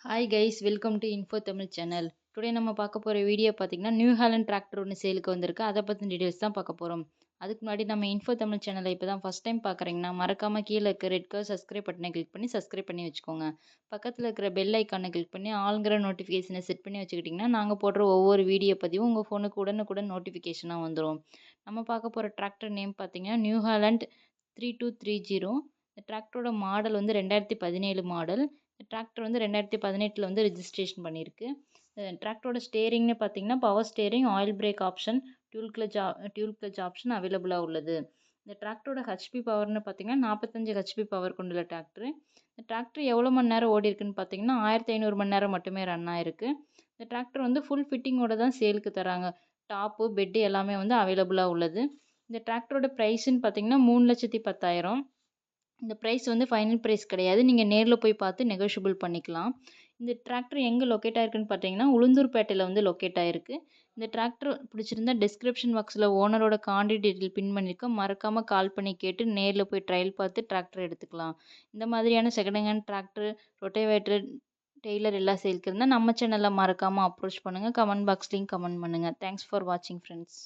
Hi guys, welcome to info Tamil channel. Today நம்ம பார்க்க போகிற வீடியோ பார்த்தீங்கன்னா நியூ ஹாலண்ட் டிராக்டர் ஒன்று சேலுக்கு வந்திருக்கு. அதை பற்றின டீடைல்ஸ் தான் பார்க்க போகிறோம். அதுக்கு முன்னாடி நம்ம இன்ஃபோ தமிழ் சேனலை இப்போ தான் ஃபஸ்ட் டைம் பார்க்குறீங்கன்னா மறக்காமல் கீழே இருக்க ரெட் கலர் சப்ஸ்கிரைப் பட்டனை கிளிக் பண்ணி சப்ஸ்கிரைப் பண்ணி வச்சுக்கோங்க. பக்கத்தில் இருக்கிற பெல் ஐக்கானை கிளிக் பண்ணி ஆளுங்கிற நோட்டிஃபிகேஷனை செட் பண்ணி வச்சுக்கிட்டிங்கன்னா நாங்கள் போடுற ஒவ்வொரு வீடியோ பதிவும் உங்கள் ஃபோனுக்கு உடனுக்குடன் நோட்டிஃபிகேஷனாக வந்துடும். நம்ம பார்க்க போகிற டிராக்டர் நேம் பார்த்தீங்கன்னா நியூ ஹாலண்ட் 3230. இந்த டிராக்டரோட மாடல் வந்து 2017 மாடல். டிராக்டர் வந்து 2018 வந்து ரெஜிஸ்ட்ரேஷன் பண்ணியிருக்கு. டிராக்டரோட ஸ்டேரிங்னு பார்த்தீங்கன்னா power steering, oil break option, dual clutch option அவைலபிளாக உள்ளது. இந்த டிராக்டரோட ஹெச்பி பவர்னு பார்த்தீங்கன்னா 45 ஹெச்பி பவர் கொண்டுள்ள டிராக்டர். இந்த டிராக்டர் எவ்வளோ மணி நேரம் ஓடி இருக்குன்னு பார்த்தீங்கன்னா 1500 மணி நேரம் மட்டுமே ரன் ஆயிருக்கு. இந்த டிராக்டர் வந்து ஃபுல் ஃபிட்டிங்கோட தான் சேலுக்கு தராங்க. டாப்பு, பெட்டு எல்லாமே வந்து அவைலபிளாக உள்ளது. இந்த டிராக்டரோட ப்ரைஸ்ன்னு பார்த்தீங்கன்னா 3,10,000. இந்த ப்ரைஸ் வந்து ஃபைனல் ப்ரைஸ் கிடையாது. நீங்கள் நேரில் போய் பார்த்து நெகோஷியபிள் பண்ணிக்கலாம். இந்த டிராக்டர் எங்கே லொக்கேட் ஆயிருக்குன்னு பார்த்தீங்கன்னா உளுந்தூர்பேட்டையில் வந்து லொக்கேட் ஆயிருக்கு. இந்த டிராக்டர் பிடிச்சிருந்தா டிஸ்கிரிப்ஷன் பாக்ஸில் ஓனரோட கான்டாக்ட் டீட்டெயில் பின் பண்ணியிருக்கேன். மறக்காமல் கால் பண்ணி கேட்டு நேரில் போய் ட்ரையல் பார்த்து டிராக்டர் எடுத்துக்கலாம். இந்த மாதிரியான second hand tractor, rotavator, trailer எல்லாம் சேல்க்கு இருந்தால் நம்ம சேனலில் மறக்காமல் அப்ரோச் பண்ணுங்கள். கமெண்ட் பாக்ஸ்லேயும் கமெண்ட் பண்ணுங்கள். தேங்க்ஸ் ஃபார் வாட்சிங் ஃப்ரெண்ட்ஸ்.